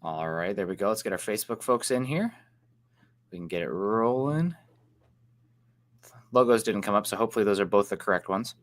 All right, there we go. Let's get our Facebook folks in here. We can get it rolling. Logos didn't come up, so hopefully those are both the correct ones.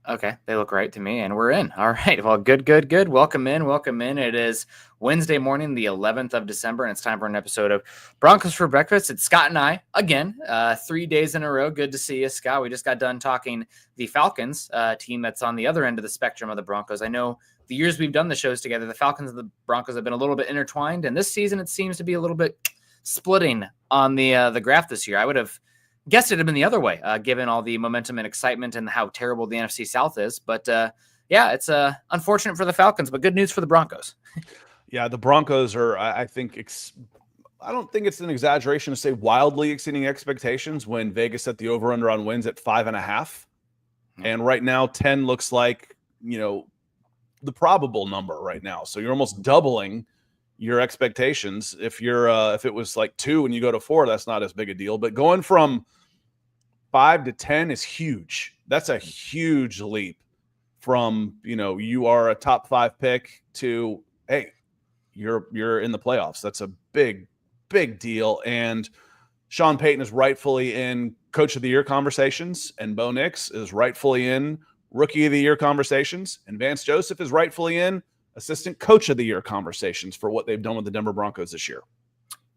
Okay, they look right to me, and we're in. All right, well, good. Welcome in. It is Wednesday morning, the 11th of December, and it's time for an episode of Broncos for Breakfast. It's Scott and I, again, 3 days in a row. Good to see you, Scott. We just got done talking the Falcons, team that's on the other end of the spectrum of the Broncos. I know the years we've done the shows together, the Falcons and the Broncos have been a little bit intertwined, and this season it seems to be a little bit splitting on the graph this year. I would have guessed it'd have been the other way, given all the momentum and excitement and how terrible the NFC South is. But yeah, it's unfortunate for the Falcons, but good news for the Broncos. Yeah, the Broncos are, I don't think it's an exaggeration to say wildly exceeding expectations when Vegas set the over-under on wins at 5.5. And right now, 10 looks like, the probable number right now. So you're almost doubling your expectations. If it was like 2 and you go to 4, that's not as big a deal. But going from 5 to 10 is huge. That's a huge leap from, you are a top 5 pick to, hey, you're in the playoffs. That's a big, big deal. And Sean Payton is rightfully in Coach of the Year conversations, and Bo Nix is rightfully in Rookie of the Year conversations, and Vance Joseph is rightfully in Assistant Coach of the Year conversations for what they've done with the Denver Broncos this year.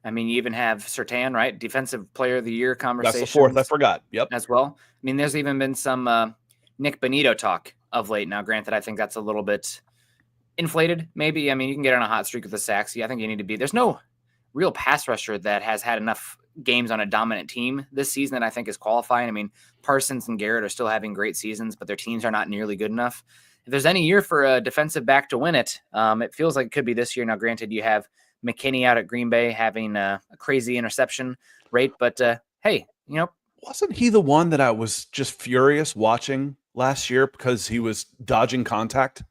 I mean, you even have Surtain, right? Defensive Player of the Year conversation. That's the fourth. I forgot. Yep. As well. I mean, there's even been some Nick Bonito talk of late. Now, granted, I think that's a little bit inflated, maybe. I mean, you can get on a hot streak with the sacks. I think you need to be. There's no real pass rusher that has had enough games on a dominant team this season that I think is qualifying. I mean, Parsons and Garrett are still having great seasons, but their teams are not nearly good enough. If there's any year for a defensive back to win it, it feels like it could be this year. Now, granted, you have McKinney out at Green Bay having a crazy interception rate, but hey, wasn't he the one that I was just furious watching last year because he was dodging contact?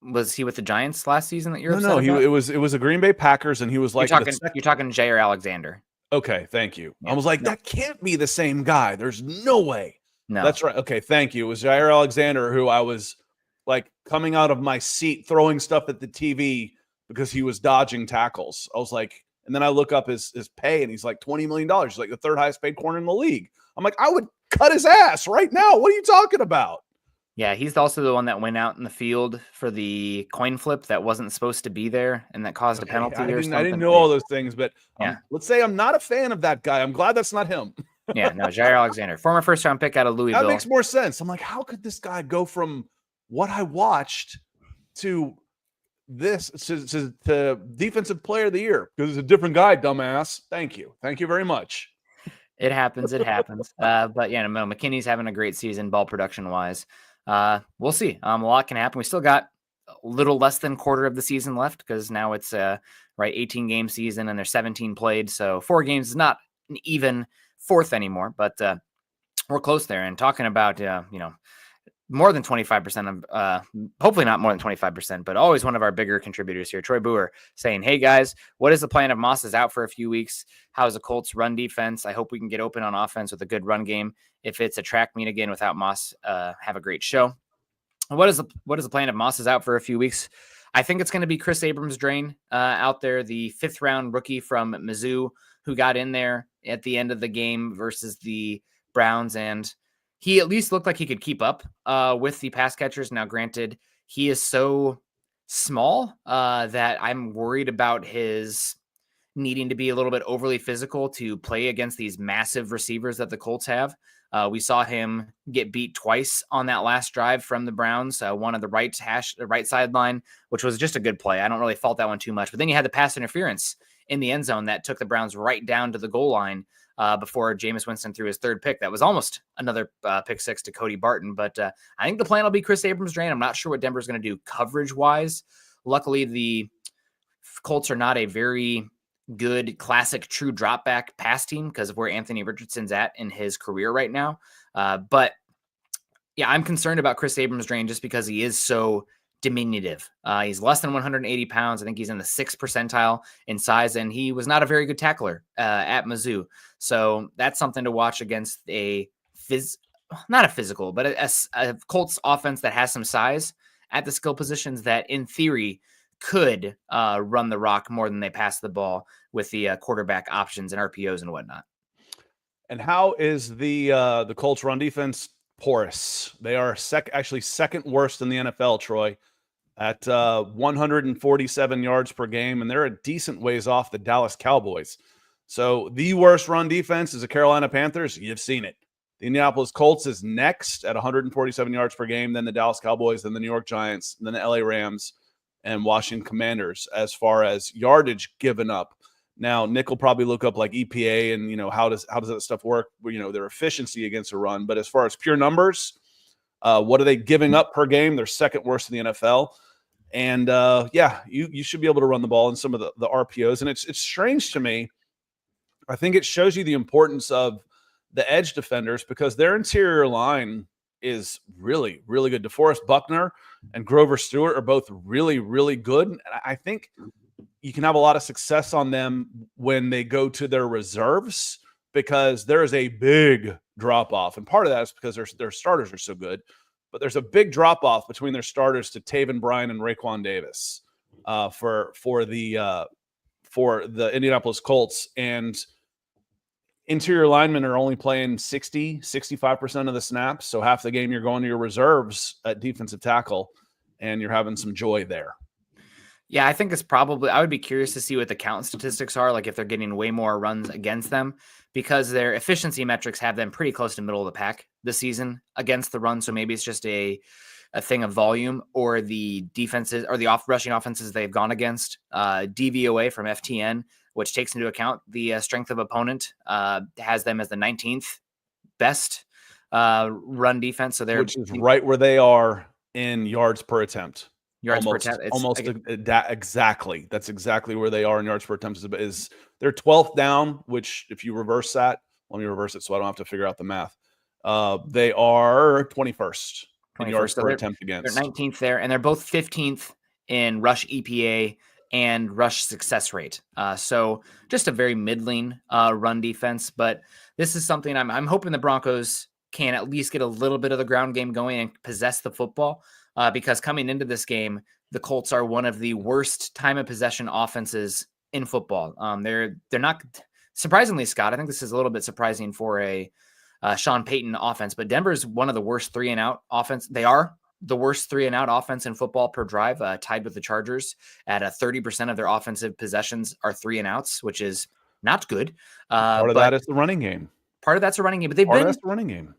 Was he with the Giants last season that you're No, it was a Green Bay Packers, and he was like you're talking Jair Alexander. Okay, thank you. Yeah. I was like, that can't be the same guy. There's no way. No, that's right. Okay, thank you. It was Jair Alexander who I was like coming out of my seat, throwing stuff at the TV because he was dodging tackles. I was like, and then I look up his pay, and he's like $20 million. He's like the third highest paid corner in the league. I'm like, I would cut his ass right now. What are you talking about? Yeah, he's also the one that went out in the field for the coin flip that wasn't supposed to be there and that caused a penalty or something. I didn't know all those things, but let's say I'm not a fan of that guy. I'm glad that's not him. Yeah, no, Jair Alexander, former first-round pick out of Louisville. That makes more sense. I'm like, how could this guy go from what I watched to this to defensive player of the year? Because it's a different guy, dumbass. Thank you very much. It happens. But yeah, no, McKinney's having a great season, ball production-wise. We'll see. A lot can happen. We still got a little less than quarter of the season left because now it's 18 game season and there's 17 played. So 4 games is not an even fourth anymore, but we're close there. And talking about more than 25% of hopefully not more than 25%, but always one of our bigger contributors here, Troy Boer, saying, hey guys, what is the plan if Moss is out for a few weeks? How's the Colts run defense? I hope we can get open on offense with a good run game. If it's a track meet again without Moss, have a great show. What is the plan if Moss is out for a few weeks? I think it's going to be Chris Abrams-Drain out there, the 5th round rookie from Mizzou who got in there at the end of the game versus the Browns. And he at least looked like he could keep up with the pass catchers. Now, granted, he is so small that I'm worried about his needing to be a little bit overly physical to play against these massive receivers that the Colts have. We saw him get beat twice on that last drive from the Browns. One of the right sideline, which was just a good play. I don't really fault that one too much. But then you had the pass interference in the end zone that took the Browns right down to the goal line before Jameis Winston threw his 3rd pick. That was almost another pick 6 to Cody Barton. But I think the plan will be Chris Abrams-Drain. I'm not sure what Denver's going to do coverage-wise. Luckily, the Colts are not a very good classic true drop back pass team because of where Anthony Richardson's at in his career right now. But yeah, I'm concerned about Chris Abrams-Drain just because he is so diminutive. He's less than 180 pounds. I think he's in the 6th percentile in size, and he was not a very good tackler at Mizzou. So that's something to watch against not a physical, but a Colts offense that has some size at the skill positions that in theory could run the rock more than they pass the ball with the quarterback options and RPOs and whatnot. And how is the Colts run defense? Porous. They are actually second worst in the NFL, Troy, at 147 yards per game, and they're a decent ways off the Dallas Cowboys. So the worst run defense is the Carolina Panthers. You've seen it. The Indianapolis Colts is next at 147 yards per game, then the Dallas Cowboys, then the New York Giants, then the LA Rams, and Washington Commanders as far as yardage given up. Now, Nick will probably look up like EPA and, how does that stuff work? Their efficiency against a run. But as far as pure numbers, what are they giving up per game? They're second worst in the NFL. And, you should be able to run the ball in some of the RPOs. And it's strange to me. I think it shows you the importance of the edge defenders because their interior line is really, really good. DeForest Buckner and Grover Stewart are both really, really good. And I think you can have a lot of success on them when they go to their reserves because there is a big drop-off. And part of that is because their starters are so good. But there's a big drop-off between their starters to Taven Bryan and Raekwon Davis for the Indianapolis Colts. And interior linemen are only playing 65% of the snaps. So half the game you're going to your reserves at defensive tackle, and you're having some joy there. Yeah, I think it's probably – I would be curious to see what the count statistics are, like if they're getting way more runs against them, because their efficiency metrics have them pretty close to middle of the pack this season against the run. So maybe it's just a thing of volume, or the defenses or the rushing offenses they've gone against. DVOA from FTN, which takes into account the strength of opponent, has them as the 19th best run defense. So which is right where they are in yards per attempt. Yards per attempt. Exactly. That's exactly where they are in yards per attempt. Is they're 12th down, which if you reverse that, let me reverse it so I don't have to figure out the math. They are 21st in yards per attempt against. They're 19th there, and they're both 15th in rush EPA and rush success rate. So just a very middling run defense. But this is something I'm hoping the Broncos can at least get a little bit of the ground game going and possess the football. Because coming into this game, the Colts are one of the worst time of possession offenses in football. They're not, surprisingly, Scott, I think this is a little bit surprising for a Sean Payton offense, but Denver's one of the worst 3-and-out offense. They are the worst 3-and-out offense in football per drive, tied with the Chargers at 30% of their offensive possessions are 3-and-outs, which is not good. Part of that is the running game. Part of that's a running game, but that's the running game.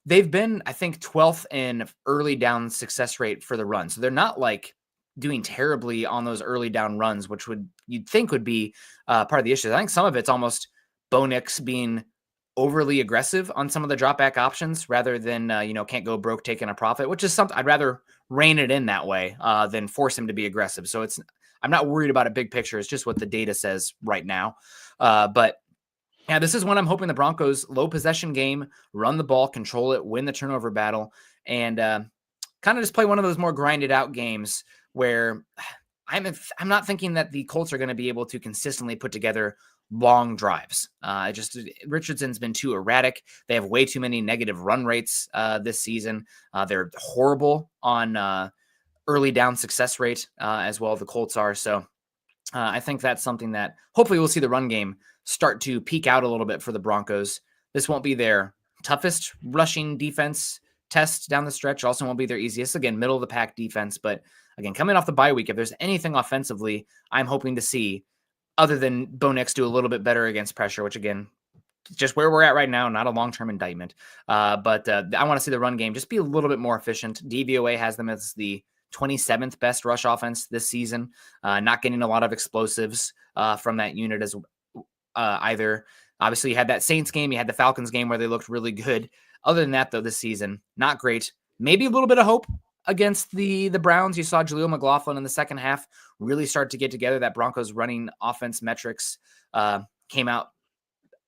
They've been, I think, 12th in early down success rate for the run. So they're not like doing terribly on those early down runs, which you'd think would be part of the issue. I think some of it's almost Bo Nix being overly aggressive on some of the drop back options rather than, can't go broke taking a profit, which is something I'd rather rein it in that way than force him to be aggressive. So I'm not worried about a big picture. It's just what the data says right now. But yeah, this is when I'm hoping the Broncos low possession game, run the ball, control it, win the turnover battle, and kind of just play one of those more grinded out games where I'm not thinking that the Colts are going to be able to consistently put together long drives. Richardson's been too erratic. They have way too many negative run rates this season. They're horrible on early down success rate as well. The Colts are. So I think that's something that hopefully we'll see the run game start to peak out a little bit for the Broncos. This won't be their toughest rushing defense test down the stretch. Also won't be their easiest. Again, middle of the pack defense. But again, coming off the bye week, if there's anything offensively I'm hoping to see other than Bo Nix do a little bit better against pressure, which again, just where we're at right now, not a long-term indictment. But I want to see the run game just be a little bit more efficient. DVOA has them as the 27th best rush offense this season, not getting a lot of explosives from that unit as either. Obviously, you had that Saints game, you had the Falcons game where they looked really good. Other than that, though, this season, not great. Maybe a little bit of hope against the Browns. You saw Jaleel McLaughlin in the second half really start to get together. That Broncos running offense metrics came out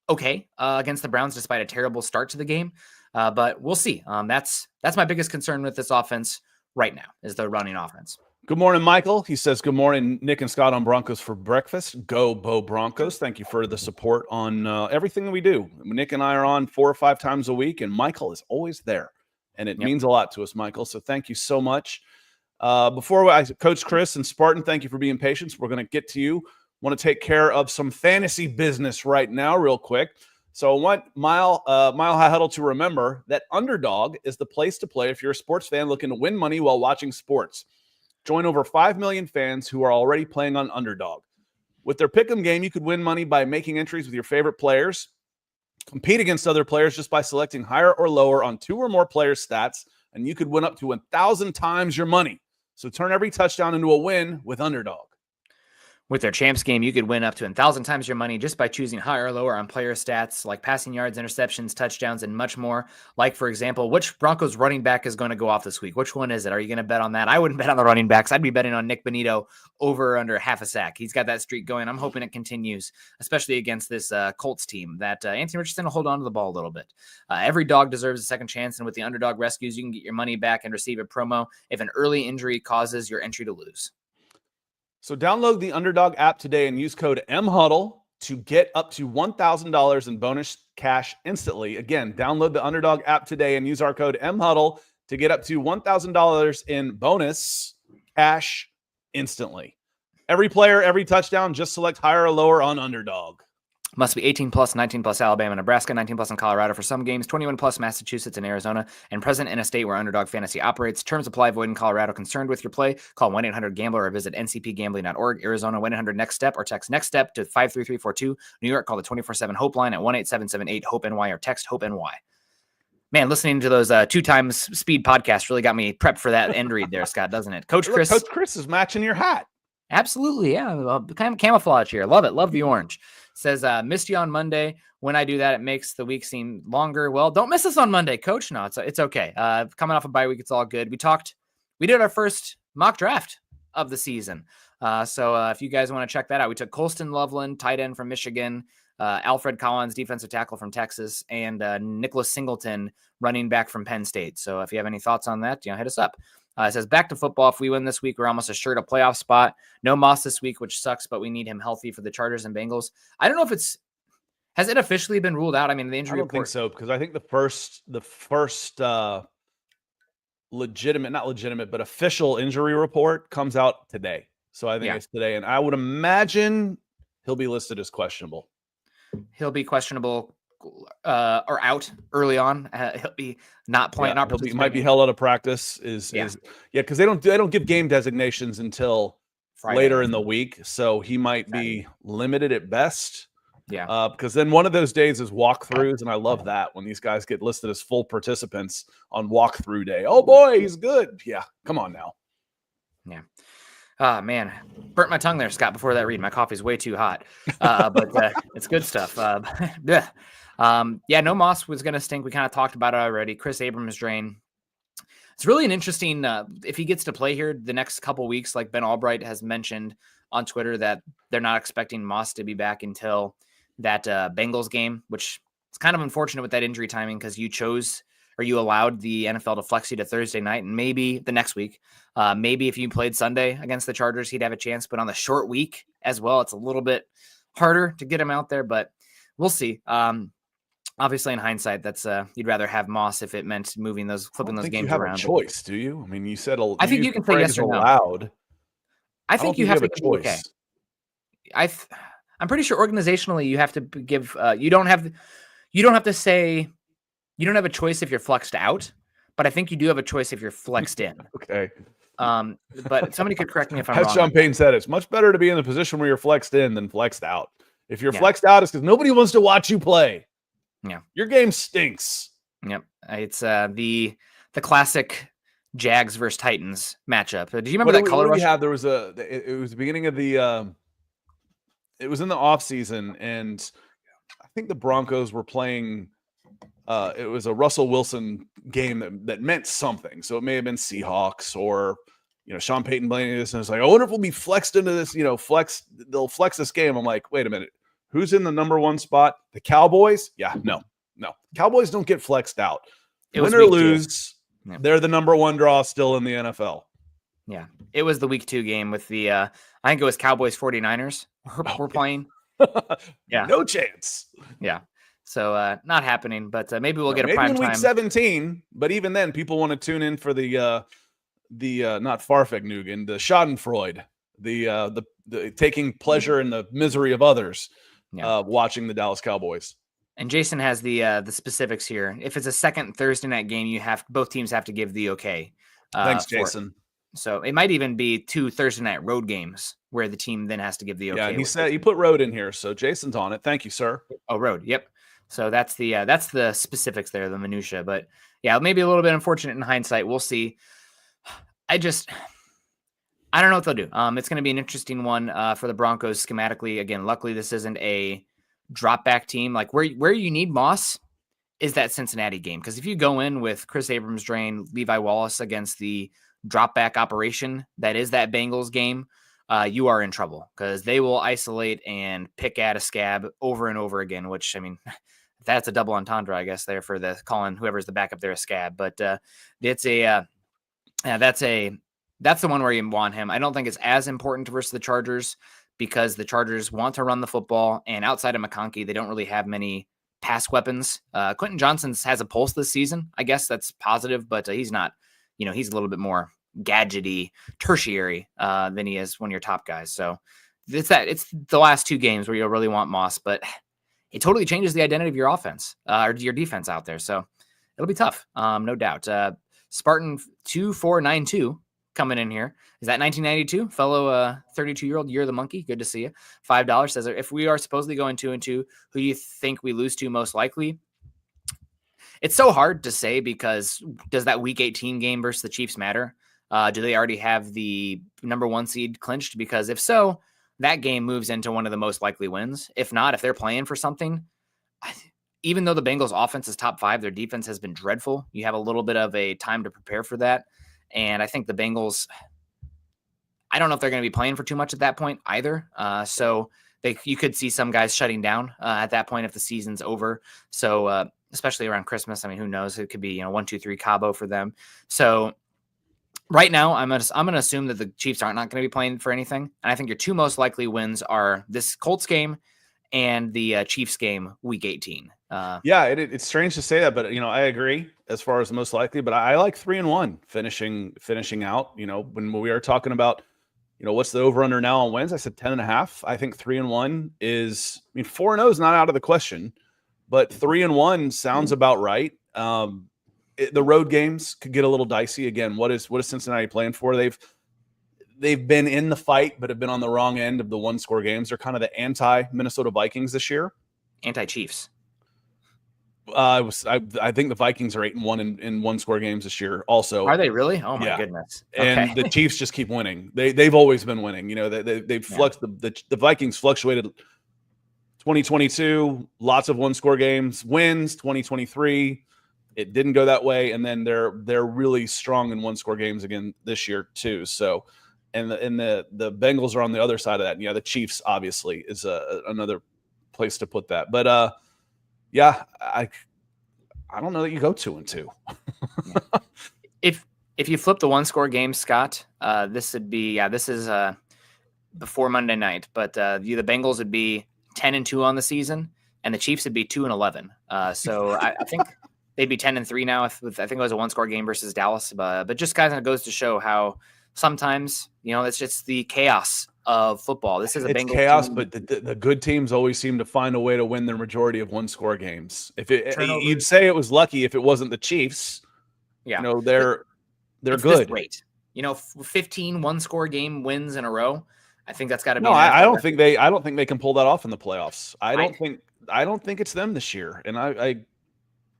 okay against the Browns despite a terrible start to the game. But we'll see. That's my biggest concern with this offense right now is the running offense. Good morning, Michael. He says, good morning, Nick and Scott on Broncos for breakfast. Go Bo Broncos. Thank you for the support on everything that we do. Nick and I are on 4 or 5 times a week, and Michael is always there. And it means a lot to us, Michael. So thank you so much. Coach Chris and Spartan, thank you for being patient. We're going to get to you. Want to take care of some fantasy business right now real quick. So I want Mile High Huddle to remember that Underdog is the place to play if you're a sports fan looking to win money while watching sports. Join over 5 million fans who are already playing on Underdog. With their pick'em game, you could win money by making entries with your favorite players, compete against other players just by selecting higher or lower on 2 or more players' stats, and you could win up to 1,000 times your money. So turn every touchdown into a win with Underdog. With their champs game, you could win up to 1,000 times your money just by choosing higher or lower on player stats like passing yards, interceptions, touchdowns, and much more. Like, for example, which Broncos running back is going to go off this week? Which one is it? Are you going to bet on that? I wouldn't bet on the running backs. I'd be betting on Nick Bonito over or under half a sack. He's got that streak going. I'm hoping it continues, especially against this Colts team that Anthony Richardson will hold on to the ball a little bit. Every dog deserves a second chance, and with the Underdog Rescues, you can get your money back and receive a promo if an early injury causes your entry to lose. So download the Underdog app today and use code MHUDDLE to get up to $1,000 in bonus cash instantly. Again, download the Underdog app today and use our code MHUDDLE to get up to $1,000 in bonus cash instantly. Every player, every touchdown, just select higher or lower on Underdog. Must be 18 plus, 19 plus Alabama, Nebraska, 19 plus in Colorado for some games, 21 plus Massachusetts and Arizona, and present in a state where Underdog Fantasy operates. Terms apply. Void in Colorado. Concerned with your play? Call 1-800-GAMBLER or visit ncpgambling.org. Arizona, 1-800-NEXT-STEP or text NEXT STEP to 53342. New York, call the 24/7 Hope line at 1-877-8-HOPE-NY or text HOPE-NY. Man, listening to those 2 times speed podcasts really got me prepped for that end read there, Scott, doesn't it? Coach Chris. Coach Chris is matching your hat. Absolutely, yeah. Kind of camouflage here. Love it. Love the orange. Says, missed you on Monday. When I do that, it makes the week seem longer. Well, don't miss us on Monday, Coach. No, it's okay. Coming off a bye week, it's all good. We did our first mock draft of the season. So if you guys want to check that out, we took Colston Loveland, tight end from Michigan, Alfred Collins, defensive tackle from Texas, and Nicholas Singleton, running back from Penn State. So if you have any thoughts on that, hit us up. It says, back to football. If we win this week, we're almost assured a playoff spot. No Moss this week, which sucks, but we need him healthy for the Chargers and Bengals. I don't know if has it officially been ruled out? I mean, the injury report. I don't think so, because I think the first not legitimate, but official injury report comes out today. So I think it's today. And I would imagine he'll be listed as questionable. He'll be questionable or out early on. He'll be not playing. He might be held out of practice. Because they don't give game designations until Friday, later in the week, so he might be limited at best. Yeah, because then one of those days is walkthroughs, and I love that when these guys get listed as full participants on walkthrough day. Oh boy, he's good. Yeah, come on now. Yeah. Man, burnt my tongue there, Scott, before that read. My coffee's way too hot, but it's good stuff. No Moss was going to stink. We kind of talked about it already. Chris Abrams drain. It's really an interesting, if he gets to play here the next couple weeks, like Ben Albright has mentioned on Twitter that they're not expecting Moss to be back until that Bengals game, which is kind of unfortunate with that injury timing because you allowed the NFL to flex you to Thursday night, and maybe the next week, maybe if you played Sunday against the Chargers, he'd have a chance, but on the short week as well, it's a little bit harder to get him out there, but we'll see. Obviously, in hindsight, that's you'd rather have Moss if it meant flipping those games around. You have a choice, do you? I mean, you said I think you can say yes or no. Allowed. I think you have to give okay. I'm pretty sure organizationally you have to give. You don't have to say you don't have a choice if you're flexed out, but I think you do have a choice if you're flexed in. Okay. But somebody could correct me if I'm wrong. As Sean Payton said, it's much better to be in the position where you're flexed in than flexed out. If you're flexed out, it's because nobody wants to watch you play. Yeah, your game stinks. Yep, it's the classic Jags versus Titans matchup. Do you remember that color rush? There was it was the beginning of the it was in the off season, and I think the Broncos were playing. It was a Russell Wilson game that meant something. So it may have been Seahawks or Sean Payton blaming this, and it's like, I wonder if we'll be flexed into this. They'll flex this game. I'm like, wait a minute. Who's in the number one spot? The Cowboys? Yeah, no. Cowboys don't get flexed out. Win or lose, they're the number one draw still in the NFL. Yeah, it was the week 2 game with the, I think it was Cowboys 49ers we're playing. Yeah. No chance. Yeah. So not happening, but maybe we'll get a prime in week time. 17, but even then people want to tune in for the not Farfignugan, the Schadenfreude, the taking pleasure in the misery of others, watching the Dallas Cowboys. And Jason has the specifics here. If it's a second Thursday night game, both teams have to give the okay. Thanks, Jason. So it might even be 2 Thursday night road games where the team then has to give the okay. Yeah, and he said he put road in here, so Jason's on it. Thank you, sir. Oh, road. Yep. So that's the specifics there, the minutia. But yeah, maybe a little bit unfortunate in hindsight. We'll see. I don't know what they'll do. It's going to be an interesting one for the Broncos schematically. Again, luckily this isn't a drop back team. Like where you need Moss is that Cincinnati game. Because if you go in with Chris Abrams drain, Levi Wallace against the drop back operation that is that Bengals game, you are in trouble because they will isolate and pick at a scab over and over again, which, I mean, that's a double entendre, I guess, there for the calling whoever's the backup there a scab. But that's the one where you want him. I don't think it's as important versus the Chargers because the Chargers want to run the football, and outside of McConkey, they don't really have many pass weapons. Quentin Johnson has a pulse this season. I guess that's positive, but he's not, he's a little bit more gadgety, tertiary than he is one of your top guys. So it's the last 2 games where you'll really want Moss, but it totally changes the identity of your offense or your defense out there. So it'll be tough, no doubt. Spartan 2492 coming in here. Is that 1992? Fellow 32-year-old Year of the Monkey. Good to see you. $5 says, if we are supposedly going 2-2, who do you think we lose to most likely? It's so hard to say because does that Week 18 game versus the Chiefs matter? Do they already have the number 1 seed clinched? Because if so, that game moves into one of the most likely wins. If not, if they're playing for something, even though the Bengals offense is top 5, their defense has been dreadful. You have a little bit of a time to prepare for that. And I think the Bengals, I don't know if they're going to be playing for too much at that point either. So you could see some guys shutting down at that point if the season's over. So especially around Christmas, I mean, who knows? It could be 1-2-3 Cabo for them. So right now, I'm gonna assume that the Chiefs aren't not going to be playing for anything, and I think your 2 most likely wins are this Colts game and the Chiefs game, Week 18. Yeah, it's strange to say that, but I agree as far as the most likely. But I like 3-1 finishing out. When we are talking about what's the over under now on wins, I said 10.5. I think 3-1 is. 4-0 is not out of the question, but 3-1 sounds about right. The road games could get a little dicey. Again, what is Cincinnati playing for? They've been in the fight, but have been on the wrong end of the 1-score games. They're kind of the anti-Minnesota Vikings this year. Anti-Chiefs. I think the Vikings are 8-1 in 1-score games this year. Also, are they really? Oh my goodness! Okay. And the Chiefs just keep winning. They've always been winning. They've flexed the Vikings fluctuated. 2022, lots of 1-score games, wins. 2023. It didn't go that way, and then they're really strong in 1-score games again this year too. So, and the Bengals are on the other side of that. And the Chiefs obviously is another place to put that. But I don't know that you go 2-2. If you flip the 1-score game, Scott, this would be this is before Monday night, but the Bengals would be 10-2 on the season, and the Chiefs would be 2-11. So I think. They'd be 10-3 now. I think it was a 1-score game versus Dallas, but just kind of goes to show how sometimes it's just the chaos of football. This is Bengals chaos, team. But the good teams always seem to find a way to win their majority of 1-score games. You'd say it was lucky if it wasn't the Chiefs. Yeah, they're good. Great, 15 1-score game wins in a row. I think that's got to be. No, I don't think they can pull that off in the playoffs. I don't think it's them this year, and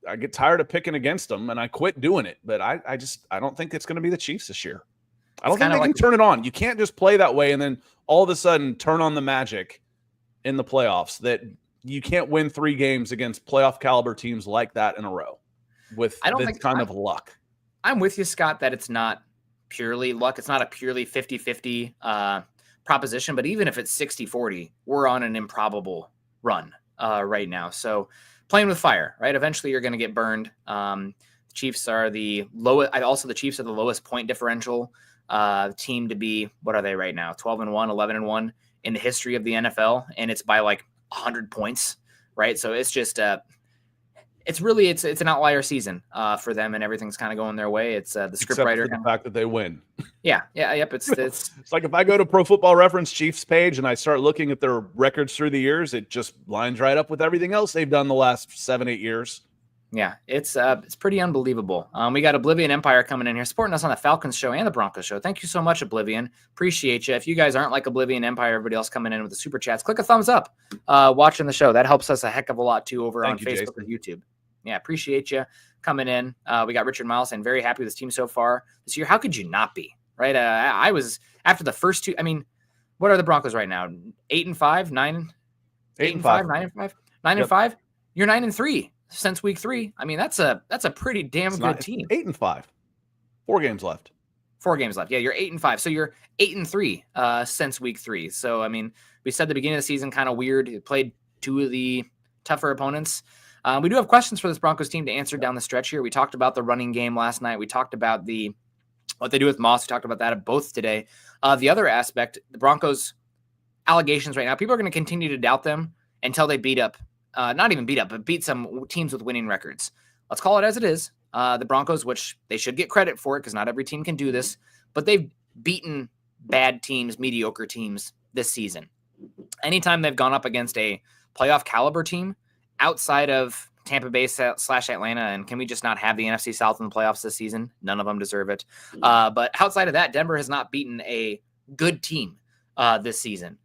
I get tired of picking against them, and I quit doing it. But I don't think it's going to be the Chiefs this year. I don't think they can turn it on. You can't just play that way and then all of a sudden turn on the magic in the playoffs. That you can't win 3 games against playoff caliber teams like that in a row with this kind of luck. I'm with you, Scott, that it's not purely luck. It's not a purely 50-50 proposition. But even if it's 60-40, we're on an improbable run right now. So playing with fire, right? Eventually you're going to get burned. The Chiefs are the lowest. Also, the Chiefs are the lowest point differential team to be. What are they right now? 12-1, 11-1 in the history of the NFL. And it's by like 100 points, right? So it's just, it's really it's an outlier season for them, and everything's kind of going their way. It's the script Except writer for the fact that they win. Yep. It's It's like if I go to Pro Football Reference Chiefs page and I start looking at their records through the years, it just lines right up with everything else they've done the last 7-8 years. Yeah, it's pretty unbelievable. We got Oblivion Empire coming in here, supporting us on the Falcons show and the Broncos show. Thank you so much, Oblivion. Appreciate you. If you guys aren't like Oblivion Empire, everybody else coming in with the super chats, click a thumbs up watching the show. That helps us a heck of a lot, too, over on Facebook and YouTube. Yeah, appreciate you coming in. We got Richard Miles and very happy with this team so far this year. How could you not be, right? I was, after the first two, I mean, what are the Broncos right now? 8-5, 9 8-5, 9-5, 9-5. You're 9-3. Since week 3. I mean, that's a pretty damn good team. 8-5. 4 games left. 4 games left. Yeah, you're 8-5. So you're 8-3 since week 3. So I mean, we said the beginning of the season kind of weird. You played 2 of the tougher opponents. We do have questions for this Broncos team to answer down the stretch here. We talked about the running game last night. We talked about what they do with Moss. We talked about that both today. The other aspect, the Broncos allegations right now, people are going to continue to doubt them until they beat up. Not even beat up, but beat some teams with winning records. Let's call it as it is. The Broncos, which they should get credit for it because not every team can do this, but they've beaten bad teams, mediocre teams this season. Anytime they've gone up against a playoff caliber team outside of Tampa Bay / Atlanta, and can we just not have the NFC South in the playoffs this season? None of them deserve it. But outside of that, Denver has not beaten a good team this season.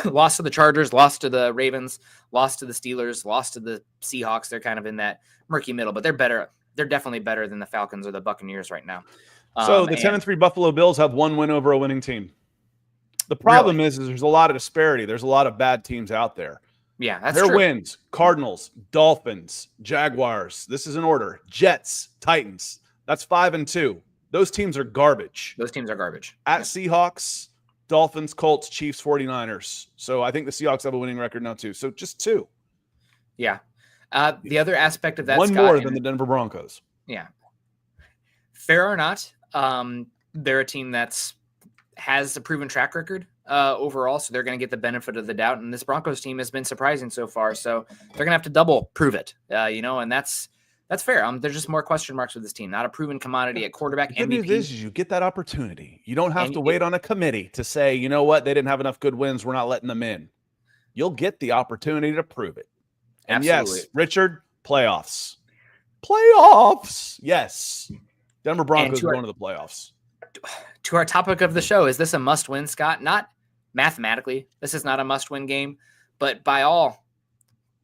Lost to the Chargers, lost to the Ravens, lost to the Steelers, lost to the Seahawks. They're kind of in that murky middle, but they're better. They're definitely better than the Falcons or the Buccaneers right now. So the 10-3 Buffalo Bills have 1 win over a winning team. The problem is there's a lot of disparity. There's a lot of bad teams out there. Yeah, that's their true. wins: Cardinals, Dolphins, Jaguars. This is in order. Jets, Titans. That's 5-2. Those teams are garbage. At Seahawks, Dolphins, Colts, Chiefs, 49ers. So I think the Seahawks have a winning record now too. So just 2. Yeah. The other aspect of that, one more than the Denver Broncos. Yeah. Fair or not, they're a team has a proven track record overall, so they're going to get the benefit of the doubt. And this Broncos team has been surprising so far, so they're going to have to double prove it, and that's fair. There's just more question marks with this team. Not a proven commodity at quarterback. The good news is you get that opportunity. You don't have to wait on a committee to say, you know what, they didn't have enough good wins, we're not letting them in. You'll get the opportunity to prove it. And Absolutely. Yes, Richard, playoffs. Yes. Denver Broncos going to the playoffs. To our topic of the show, is this a must-win, Scott? Not mathematically. This is not a must-win game, but by all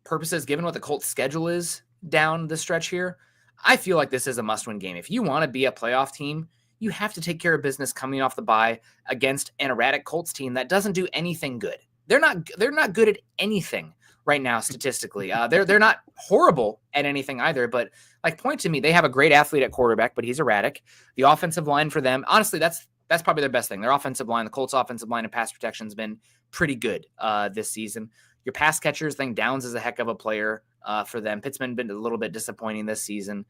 purposes, given what the Colts schedule is down the stretch here, I feel like this is a must-win game. If you want to be a playoff team, you have to take care of business coming off the bye against an erratic Colts team that doesn't do anything good. They're not good at anything right now statistically. They're not horrible at anything either, but point to me, they have a great athlete at quarterback, but he's erratic. The offensive line for them, honestly, that's probably their best thing. Their offensive line, the Colts offensive line and pass protection has been pretty good this season. Your pass catchers, I think Downs is a heck of a player for them. Pittman been a little bit disappointing this season.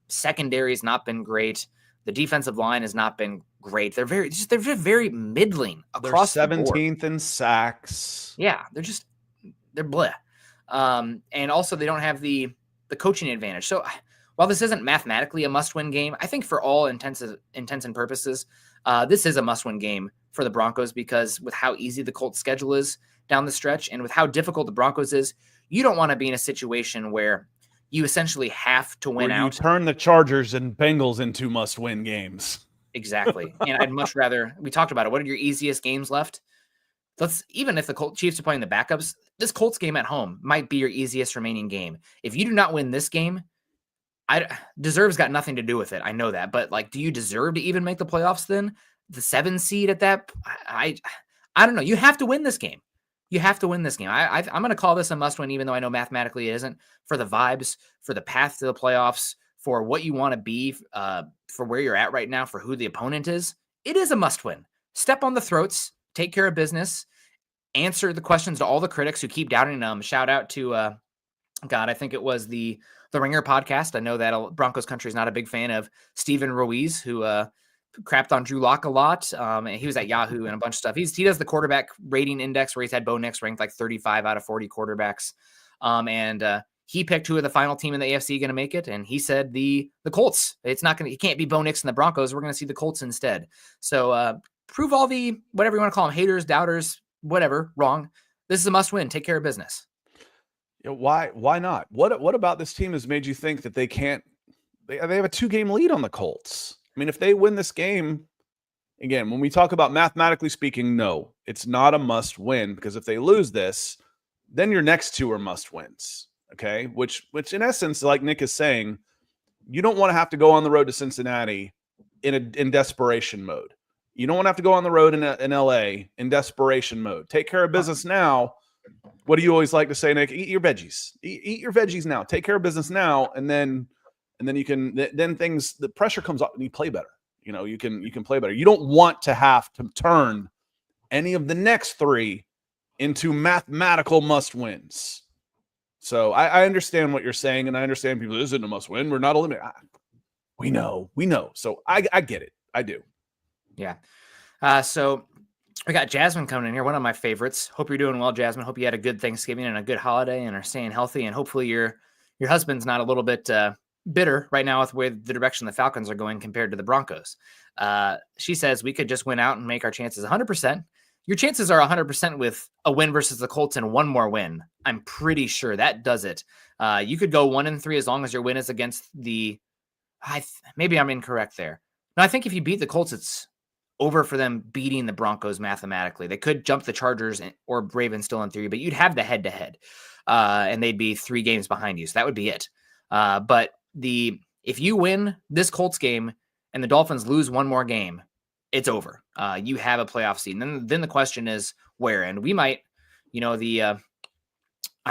Secondary has not been great. The defensive line has not been great. They're just very middling across the board. 17th in sacks. Yeah, they're bleh. And also they don't have the coaching advantage. So while this isn't mathematically a must-win game, I think for all intents and purposes, this is a must-win game for the Broncos because with how easy the Colts schedule is down the stretch and with how difficult the Broncos is, you don't want to be in a situation where you essentially have to win out. You turn the Chargers and Bengals into must-win games. Exactly. And I'd much rather, we talked about it. What are your easiest games left? Even if the Chiefs are playing the backups, this Colts game at home might be your easiest remaining game. If you do not win this game, deserve's got nothing to do with it. I know that, but do you deserve to even make the playoffs then? The 7 seed at that? I don't know. You have to win this game. I'm going to call this a must win, even though I know mathematically it isn't, for the vibes, for the path to the playoffs, for what you want to be, for where you're at right now, for who the opponent is. It is a must win. Step on the throats, take care of business, answer the questions to all the critics who keep doubting them. Shout out to, I think it was the Ringer podcast. I know that Broncos country is not a big fan of Steven Ruiz, who crapped on Drew Lock a lot. And he was at Yahoo and a bunch of stuff. He does the quarterback rating index where he's had Bo Nix ranked 35 out of 40 quarterbacks. And he picked who are the final team in the AFC going to make it, and he said the Colts. It's not going to, it can't be Bo Nix and the Broncos. We're going to see the Colts instead. So prove all the, whatever you want to call them, haters, doubters, whatever, wrong. This is a must-win. Take care of business. Yeah, why not? What about this team has made you think that they can't? They have a 2-game lead on the Colts. I mean, if they win this game, again, when we talk about mathematically speaking, no, it's not a must-win, because if they lose this, then your next 2 are must-wins. Okay, which in essence, like Nick is saying, you don't want to have to go on the road to Cincinnati in desperation mode. You don't want to have to go on the road in LA in desperation mode. Take care of business now. What do you always like to say, Nick? Eat your veggies. Eat your veggies now. Take care of business now, and then you can, then things, the pressure comes up and you play better. You know, you can play better. You don't want to have to turn any of the next 3 into mathematical must-wins. So I understand what you're saying, and I understand people, this isn't a must-win. We're not eliminated. We know. So I get it. I do. Yeah. So we got Jasmine coming in here, one of my favorites. Hope you're doing well, Jasmine. Hope you had a good Thanksgiving and a good holiday and are staying healthy. And hopefully your husband's not a little bit bitter right now with where the direction the Falcons are going compared to the Broncos. She says we could just win out and make our chances 100%. Your chances are 100% with a win versus the Colts and one more win. I'm pretty sure that does it. You could go 1-3 as long as your win is against the. Maybe I'm incorrect there. No, I think if you beat the Colts, it's over for them beating the Broncos mathematically. They could jump the Chargers or Ravens still in theory, but you'd have the head-to-head, and they'd be 3 games behind you. So that would be it. But if you win this Colts game and the Dolphins lose one more game, it's over. You have a playoff seed. And then the question is where, and we might, I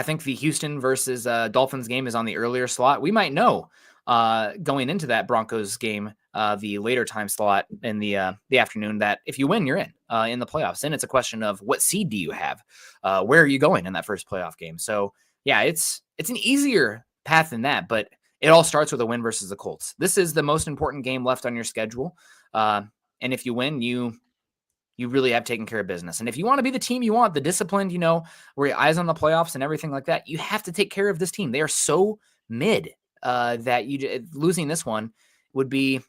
think the Houston versus Dolphins game is on the earlier slot. We might know going into that Broncos game, the later time slot in the afternoon, that if you win, you're in the playoffs. And it's a question of what seed do you have? Where are you going in that first playoff game? So yeah, it's an easier path than that, but it all starts with a win versus the Colts. This is the most important game left on your schedule. And if you win, you really have taken care of business. And if you want to be the team you want, the disciplined, where your eyes on the playoffs and everything like that, you have to take care of this team. They are so mid that losing this one would be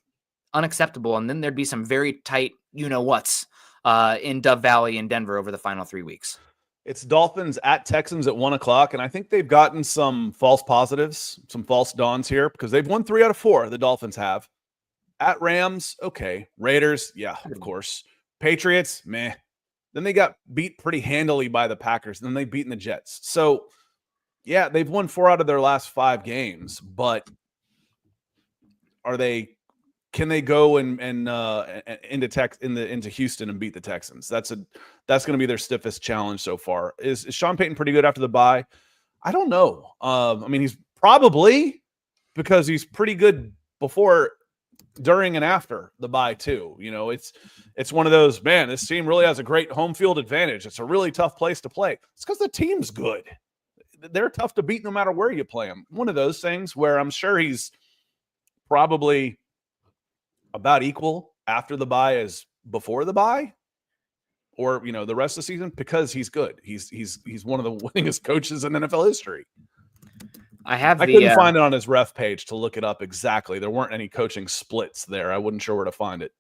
unacceptable. And then there'd be some very tight, whats in Dove Valley and Denver over the final 3 weeks. It's Dolphins at Texans at 1:00. And I think they've gotten some false positives, some false dawns here, because they've won 3 out of 4. The Dolphins have. At Rams, okay. Raiders, yeah, of course. Patriots, meh. Then they got beat pretty handily by the Packers. Then they've beaten the Jets. So, yeah, they've won 4 out of their last 5 games. But can they go into Houston and beat the Texans? That's going to be their stiffest challenge so far. Is Sean Payton pretty good after the bye? I don't know. I mean, he's probably, because he's pretty good before, during, and after the bye too. It's one of those, man, this team really has a great home field advantage. It's a really tough place to play. It's because the team's good. They're tough to beat no matter where you play them. One of those things where I'm sure he's probably about equal after the bye as before the bye, or the rest of the season, because he's good. He's one of the winningest coaches in NFL history. I couldn't find it on his ref page to look it up exactly. There weren't any coaching splits there. I wasn't sure where to find it.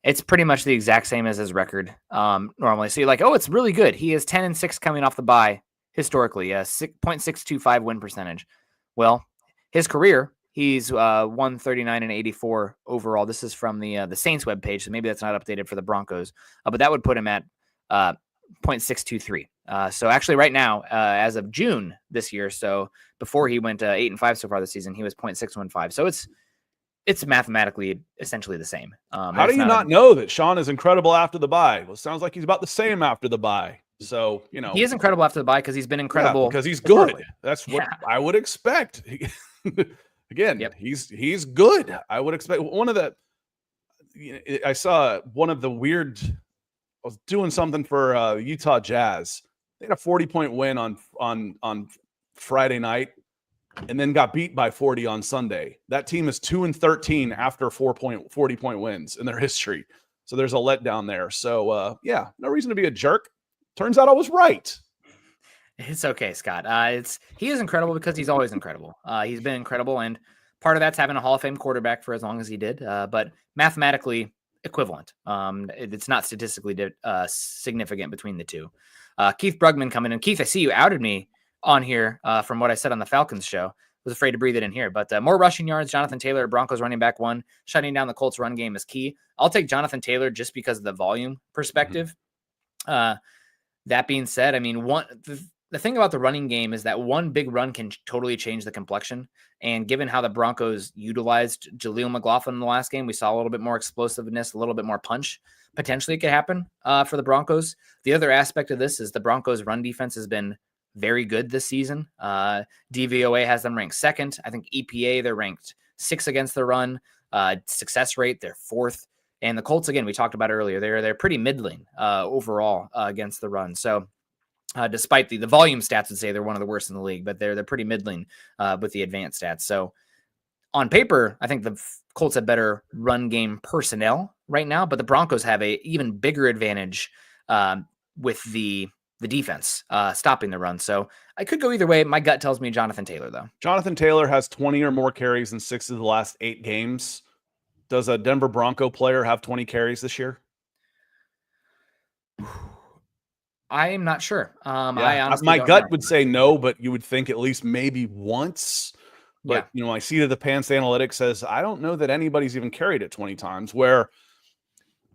It's pretty much the exact same as his record normally. So you're like, oh, it's really good. He is 10-6 coming off the bye historically, a 0.625 win percentage. Well, his career, he's 139-84 overall. This is from the Saints webpage, so maybe that's not updated for the Broncos, but that would put him at 0.623. So actually right now, as of June this year, so before he went 8-5 so far this season, he was 0.615. So it's mathematically essentially the same. How do you not know that Sean is incredible after the bye? Well, it sounds like he's about the same after the bye. So, he is incredible after the bye because he's been incredible. Because he's good. That's what I would expect. Again, he's good. I would expect I saw one of the weird. I was doing something for Utah Jazz. They had a 40-point win on Friday night, and then got beat by 40 on Sunday. That team is 2-13 after 40-point wins in their history. So there's a letdown there. So no reason to be a jerk. Turns out I was right. It's okay, Scott. He is incredible because he's always incredible. He's been incredible, and part of that's having a Hall of Fame quarterback for as long as he did. But mathematically equivalent. It's not statistically significant between the two. Keith Brugman coming in. Keith, I see you outed me on here from what I said on the Falcons show. Was afraid to breathe it in here, but more rushing yards. Jonathan Taylor, Broncos running back 1, shutting down the Colts run game is key. I'll take Jonathan Taylor just because of the volume perspective. That being said, I mean, the thing about the running game is that one big run can totally change the complexion. And given how the Broncos utilized Jaleel McLaughlin in the last game, we saw a little bit more explosiveness, a little bit more punch. Potentially it could happen for the Broncos. The other aspect of this is the Broncos run defense has been very good this season. DVOA has them ranked 2nd. I think EPA, they're ranked 6th against the run. Success rate, they're 4th. And the Colts, again, we talked about earlier, they're pretty middling overall against the run. So despite the volume stats would say they're one of the worst in the league, but they're pretty middling with the advanced stats. So on paper, I think the Colts have better run game personnel right now, but the Broncos have a even bigger advantage with the defense stopping the run. So I could go either way. My gut tells me Jonathan Taylor, though. Jonathan Taylor has 20 or more carries in 6 of the last 8 games. Does a Denver Bronco player have 20 carries this year? I am not sure. My gut would say no, but you would think at least maybe once. But, my seat of the pants analytics says, I don't know that anybody's even carried it 20 times, where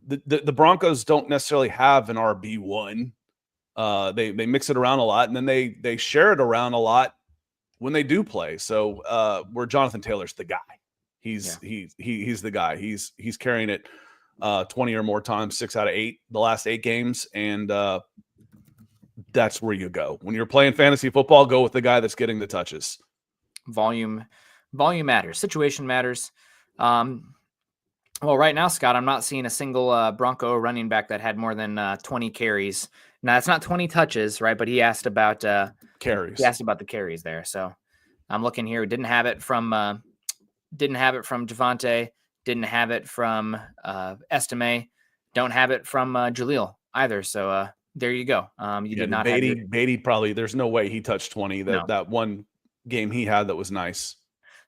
the Broncos don't necessarily have an RB1. They mix it around a lot, and then they share it around a lot when they do play. So where Jonathan Taylor's the guy. He's the guy. He's carrying it 20 or more times, 6 out of 8, the last 8 games. And that's where you go. When you're playing fantasy football, go with the guy that's getting the touches. Volume matters. Situation matters. Well, right now, Scott, I'm not seeing a single Bronco running back that had more than 20 carries. Now, it's not 20 touches, right? But he asked about carries. He asked about the carries there. So I'm looking here. Didn't have it from Javonte. Didn't have it from Estime. Don't have it from Jaleel either. So there you go. You did not have Beatty probably. There's no way he touched 20. That one game he had that was nice.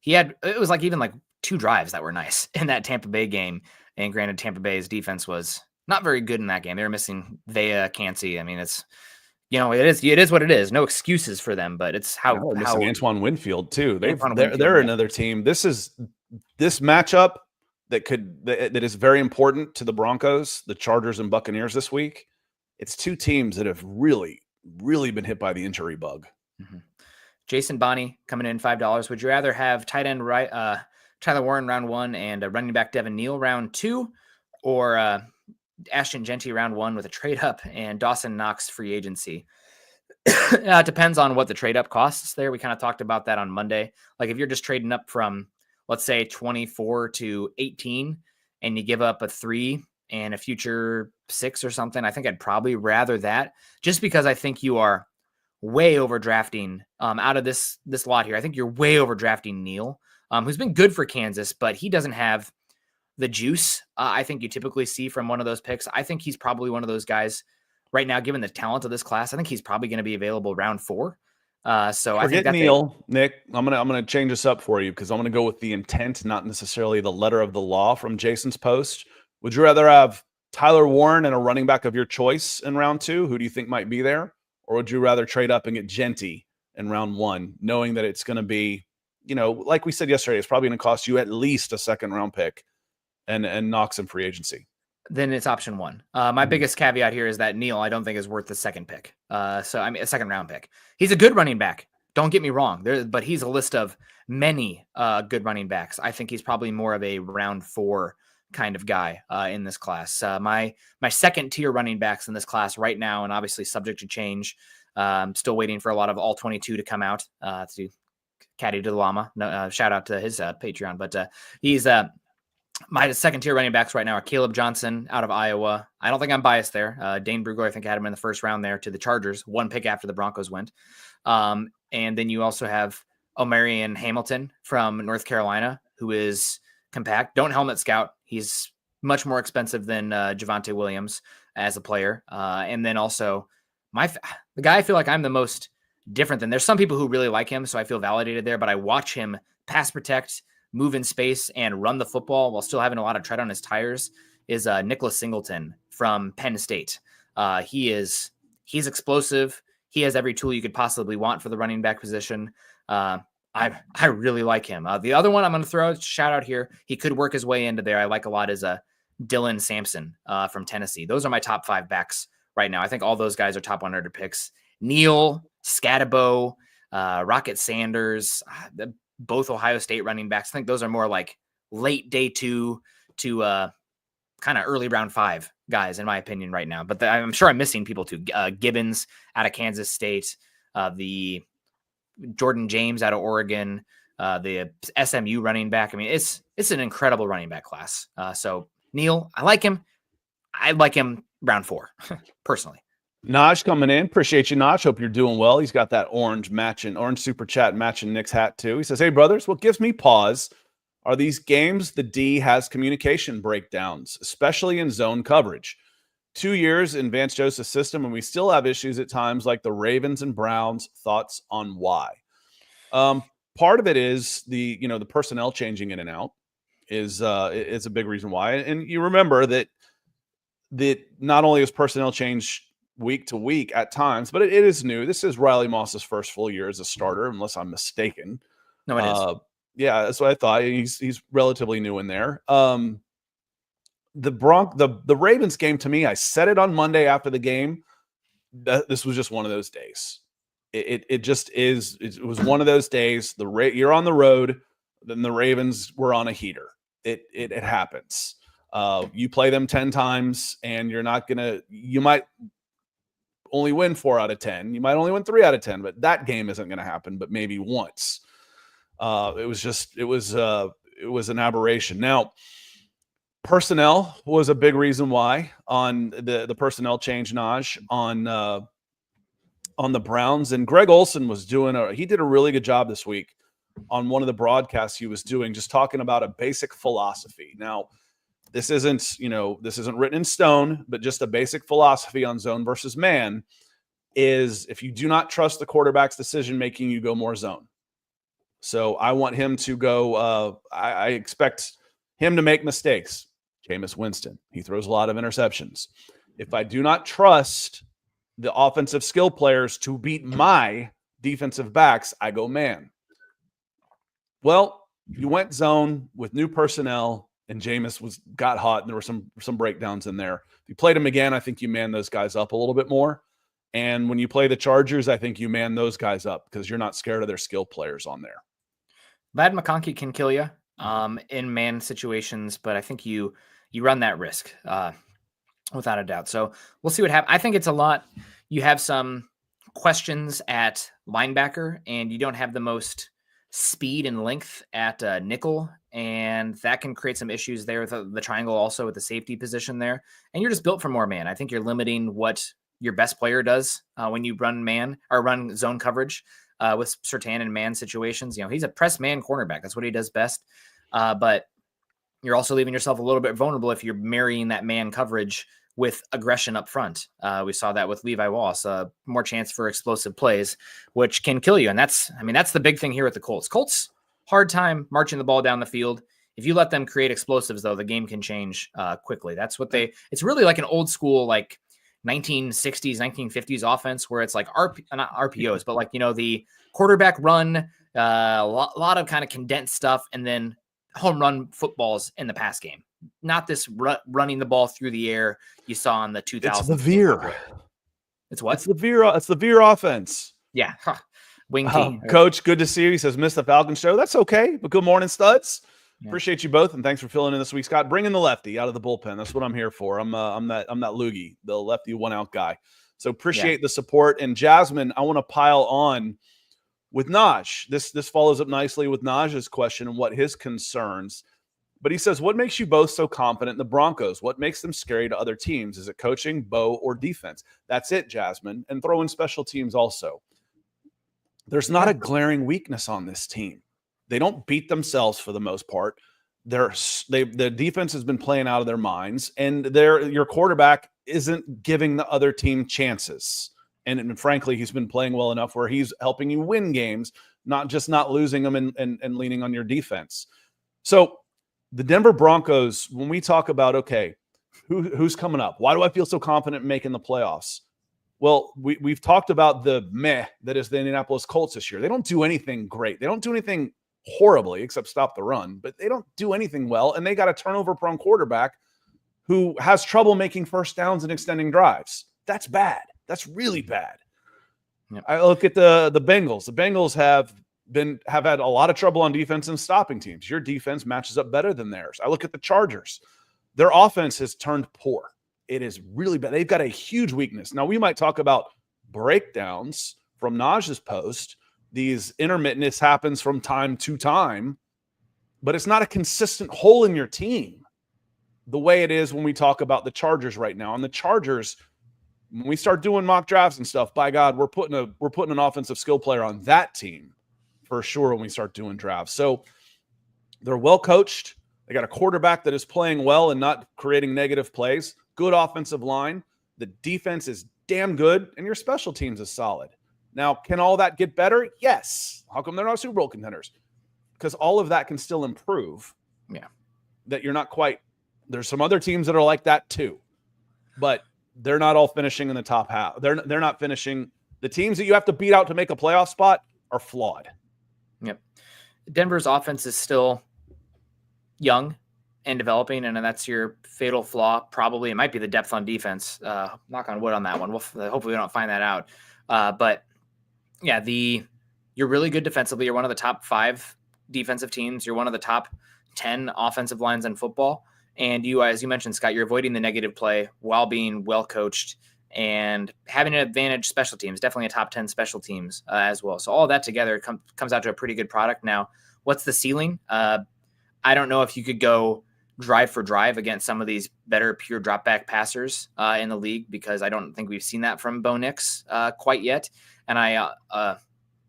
It was even 2 drives that were nice in that Tampa Bay game. And granted, Tampa Bay's defense was not very good in that game. They were missing Vea, Cansey. I mean, it's, it is what it is. No excuses for them, but it's how Antoine Winfield too. They're another team. This matchup that is very important to the Broncos, the Chargers and Buccaneers this week. It's 2 teams that have really, really been hit by the injury bug. Mm-hmm. Jason Bonney coming in $5. Would you rather have tight end Tyler Warren round 1 and running back Devin Neal round 2, or Ashton Genty round 1 with a trade up and Dawson Knox free agency? It depends on what the trade up costs there. We kind of talked about that on Monday. If you're just trading up from, let's say, 24 to 18 and you give up a 3 and a future 6 or something, I think I'd probably rather that, just because I think you are way overdrafting out of this lot here. I think you're way overdrafting Neal, who's been good for Kansas, but he doesn't have the juice I think you typically see from one of those picks. I think he's probably one of those guys right now, given the talent of this class. I think he's probably going to be available round 4. So I think Neal, Nick, I'm gonna change this up for you, because I'm gonna go with the intent, not necessarily the letter of the law from Jason's post. Would you rather have Tyler Warren and a running back of your choice in round 2? Who do you think might be there? Or would you rather trade up and get Genty in round 1, knowing that it's going to be, like we said yesterday, it's probably going to cost you at least a 2nd round pick and Knox in free agency? Then it's option 1. My biggest caveat here is that Neal, I don't think, is worth the 2nd pick. A 2nd round pick. He's a good running back. Don't get me wrong. But he's a list of many good running backs. I think he's probably more of a round 4 kind of guy in this class. My 2nd tier running backs in this class right now, and obviously subject to change. Still waiting for a lot of all 22 to come out to Caddy to the Llama. No, shout out to his Patreon, but he's my 2nd tier running backs right now are Caleb Johnson out of Iowa. I don't think I'm biased there. Dane Brugler, I think, had him in the 1st round there to the Chargers, 1 pick after the Broncos went. And then you also have Omarion Hamilton from North Carolina, who is compact. Don't helmet scout. He's much more expensive than Javonte Williams as a player. And then also the guy I feel like I'm the most different than there's some people who really like him. So I feel validated there, but I watch him pass protect, move in space, and run the football while still having a lot of tread on his tires is Nicholas Singleton from Penn State. He's explosive. He has every tool you could possibly want for the running back position. I really like him. The other one I'm going to throw a shout out here. He could work his way into there. I like a lot is Dylan Sampson from Tennessee. Those are my top 5 backs right now. I think all those guys are top 100 picks. Neal, Scatabo, Rocket Sanders, both Ohio State running backs. I think those are more like late day 2 to kind of early round 5 guys, in my opinion, right now. But I'm sure I'm missing people too. Gibbons out of Kansas State, the Jordan James out of Oregon, the SMU running back. I mean, it's an incredible running back class. So Neal, I like him. I like him round 4, personally. Naj coming in. Appreciate you, Naj. Hope you're doing well. He's got that orange super chat matching Nick's hat too. He says, "Hey brothers, what gives me pause are these games the D has communication breakdowns, especially in zone coverage. 2 years in Vance Joseph's system, and we still have issues at times like the Ravens and Browns. Thoughts on why?" Part of it is the personnel changing in and out is a big reason why. And you remember that not only is personnel change week to week at times, but it is new. This is Riley Moss's first full year as a starter, unless I'm mistaken. No, it is. Yeah, that's what I thought. He's relatively new in there. The Ravens game, to me, I said it on Monday after the game. This was just one of those days. It just is. It was one of those days. You're on the road, then the Ravens were on a heater. It happens. You play them 10 times, and you might only win 4 out of 10. You might only win 3 out of 10, but that game isn't going to happen. But maybe once. It was an aberration. Now, personnel was a big reason why on the personnel change, Naj, on the Browns. And Greg Olson he did a really good job this week on one of the broadcasts he was doing, just talking about a basic philosophy. Now, this isn't written in stone, but just a basic philosophy on zone versus man is if you do not trust the quarterback's decision-making, you go more zone. So I want him to go. I expect him to make mistakes. Jameis Winston, he throws a lot of interceptions. If I do not trust the offensive skill players to beat my defensive backs, I go man. Well, you went zone with new personnel, and Jameis got hot, and there were some breakdowns in there. If you played him again, I think you man those guys up a little bit more. And when you play the Chargers, I think you man those guys up because you're not scared of their skill players on there. Ladd McConkey can kill you in man situations, but I think you run that risk without a doubt. So we'll see what happens. I think it's a lot. You have some questions at linebacker, and you don't have the most speed and length at nickel, and that can create some issues there with the triangle, also with the safety position there. And you're just built for more man. I think you're limiting what your best player does when you run man or run zone coverage with Surtain and man situations. He's a press man cornerback. That's what he does best. But you're also leaving yourself a little bit vulnerable if you're marrying that man coverage with aggression up front. We saw that with Levi Wallace, more chance for explosive plays, which can kill you. And that's the big thing here with the Colts. Colts, hard time marching the ball down the field. If you let them create explosives, though, the game can change quickly. That's what it's really like an old school, like 1960s, 1950s offense where it's like not RPOs, but like, the quarterback run, a lot of kind of condensed stuff, and then home run footballs in the pass game. Not this running the ball through the air you saw in the 2000s. It's the veer. It's what? It's the veer. It's the veer offense. Yeah. Wing T. Coach, good to see you. He says, missed the Falcon show. That's okay. But good morning, studs. Yeah. Appreciate you both, and thanks for filling in this week, Scott. Bringing the lefty out of the bullpen. That's what I'm here for. I'm that loogie, the lefty one-out guy. So appreciate the support. And Jasmine, I want to pile on with Naj. This follows up nicely with Naj's question and what his concerns. But he says, what makes you both so confident in the Broncos? What makes them scary to other teams? Is it coaching, Bo, or defense? That's it, Jasmine. And throw in special teams also. There's not a glaring weakness on this team. They don't beat themselves for the most part. The defense has been playing out of their minds, and your quarterback isn't giving the other team chances. And frankly, he's been playing well enough where he's helping you win games, not just not losing them and leaning on your defense. So the Denver Broncos, when we talk about, okay, who's coming up? Why do I feel so confident in making the playoffs? Well, we've talked about the meh that is the Indianapolis Colts this year. They don't do anything great. They don't do anything horribly except stop the run, but they don't do anything well. And they got a turnover-prone quarterback who has trouble making first downs and extending drives. That's bad. That's really bad. Yep. I look at the Bengals. The Bengals have had a lot of trouble on defense and stopping teams. Your defense matches up better than theirs. I look at the Chargers. Their offense has turned poor. It is really bad. They've got a huge weakness. Now, we might talk about breakdowns from Naj's post. These intermittentness happens from time to time, but it's not a consistent hole in your team the way it is when we talk about the Chargers right now. And the Chargers, when we start doing mock drafts and stuff, by God, we're putting an offensive skill player on that team for sure when we start doing drafts. So they're well coached. They got a quarterback that is playing well and not creating negative plays. Good offensive line. The defense is damn good, and your special teams is solid. Now, can all that get better? Yes. How come they're not Super Bowl contenders? Because all of that can still improve. Yeah. That you're not quite – there's some other teams that are like that too. But they're not all finishing in the top half. They're not finishing – the teams that you have to beat out to make a playoff spot are flawed. Yep. Denver's offense is still young and developing, and that's your fatal flaw. Probably it might be the depth on defense. Knock on wood on that one. Hopefully we don't find that out. But yeah, you're really good defensively. You're one of the top 5 defensive teams. You're one of the top 10 offensive lines in football. And you, as you mentioned, Scott, you're avoiding the negative play while being well coached and having an advantage special teams, definitely a top 10 special teams as well. So all of that together comes out to a pretty good product. Now, what's the ceiling? I don't know if you could go drive for drive against some of these better pure drop back passers in the league, because I don't think we've seen that from Bo Nix quite yet. And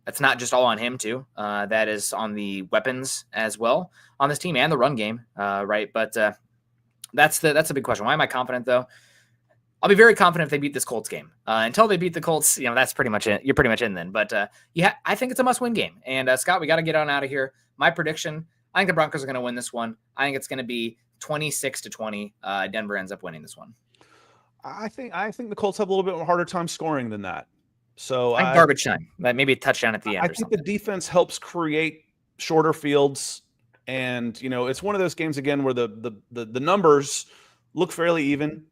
that's not just all on him too. That is on the weapons as well on this team and the run game. Right. But that's a big question. Why am I confident though? I'll be very confident if they beat this Colts game. Until they beat the Colts, that's pretty much it. You're pretty much in then. But I think it's a must-win game. And Scott, we got to get on out of here. My prediction, I think the Broncos are going to win this one. I think it's going to be 26-20. Denver ends up winning this one. I think the Colts have a little bit harder time scoring than that. So garbage time, maybe a touchdown at the end. I think the defense helps create shorter fields, and it's one of those games again where the numbers look fairly even.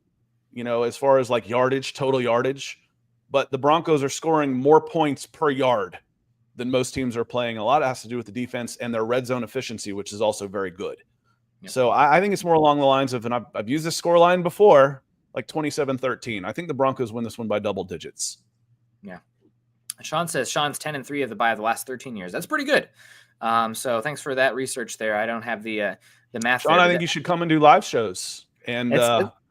As far as like total yardage, but the Broncos are scoring more points per yard than most teams are playing. A lot of it has to do with the defense and their red zone efficiency, which is also very good. Yep. So I think it's more along the lines of, and I've used this score line before, like 27-13. I think the Broncos win this one by double digits. Yeah. Sean says Sean's 10-3 of the last 13 years. That's pretty good. So thanks for that research there. I don't have the math. Sean, I think you should come and do live shows, and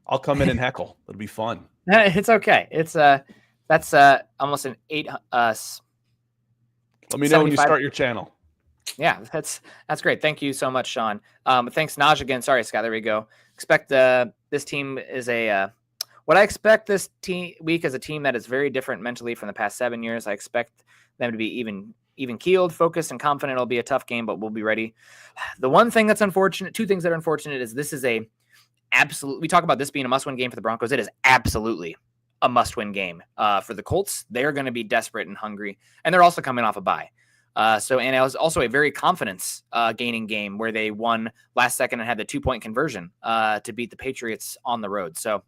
I'll come in and heckle. It'll be fun. It's okay. It's that's almost an 8. Let me know when you start your channel. Yeah, that's great. Thank you so much, Sean. Thanks, Naj, again. Sorry, Scott. There we go. Expect this team is what I expect this week as a team that is very different mentally from the past 7 years. I expect them to be even keeled, focused, and confident. It'll be a tough game, but we'll be ready. The one thing that's unfortunate, 2 things that are unfortunate, is this is we talk about this being a must-win game for the Broncos. It is absolutely a must-win game for the Colts. They're going to be desperate and hungry, and they're also coming off a bye. And it was also a very confidence gaining game where they won last second and had the 2-point conversion to beat the Patriots on the road. So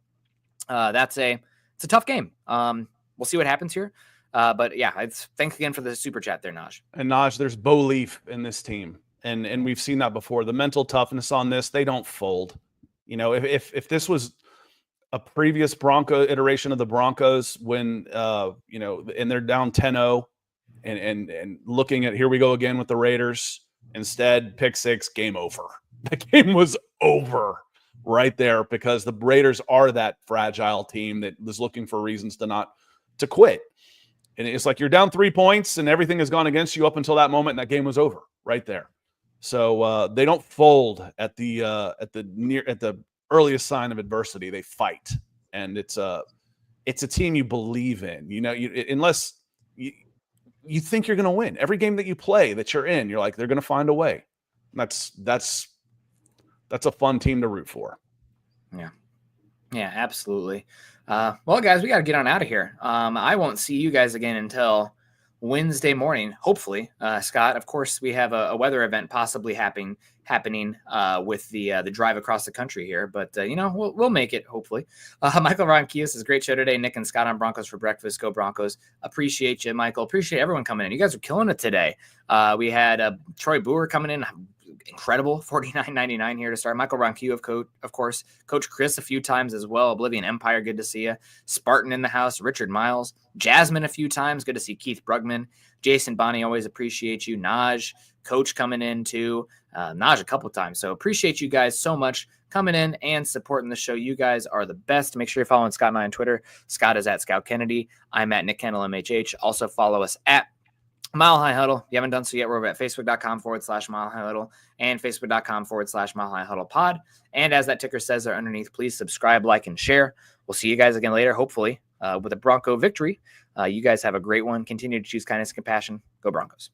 it's a tough game. We'll see what happens here. But yeah, thanks again for the super chat there, Naj. And Naj, there's belief in this team, and we've seen that before. The mental toughness on this, they don't fold. If this was a previous Bronco iteration of the Broncos when and they're down 10-0 and looking at here we go again with the Raiders, instead pick 6, game over. The game was over right there because the Raiders are that fragile team that was looking for reasons to quit. And it's like you're down 3 points and everything has gone against you up until that moment, and that game was over right there. So they don't fold at the earliest sign of adversity. They fight, and it's it's a team you believe in. Unless you think you're going to win every game that you play, that you're in, you're like, they're going to find a way. That's a fun team to root for. Yeah, absolutely. Well, guys, we got to get on out of here. I won't see you guys again until Wednesday morning, hopefully. Scott, of course, we have a weather event possibly happening with the drive across the country here, but we'll make it, hopefully. Michael Ronquillos, is great show today. Nick and Scott on Broncos for breakfast. Go Broncos. Appreciate you, Michael. Appreciate everyone coming in. You guys are killing it today. We had Troy Boer coming in. Incredible, $49.99 here to start. Michael Ronquillo, of course, Coach Chris a few times as well. Oblivion Empire, good to see you. Spartan in the house. Richard Miles, Jasmine a few times. Good to see Keith Brugman. Jason Bonnie, always appreciate you. Naj, Coach coming in too. Naj a couple times. So appreciate you guys so much coming in and supporting the show. You guys are the best. Make sure you're following Scott and I on Twitter. Scott is at Scout Kennedy. I'm at Nick Kendell MHH. Also follow us at Mile High Huddle. If you haven't done so yet, we're over at facebook.com/Mile High Huddle and facebook.com/Mile High Huddle pod. And as that ticker says there underneath, please subscribe, like, and share. We'll see you guys again later, hopefully, with a Bronco victory. You guys have a great one. Continue to choose kindness and compassion. Go Broncos.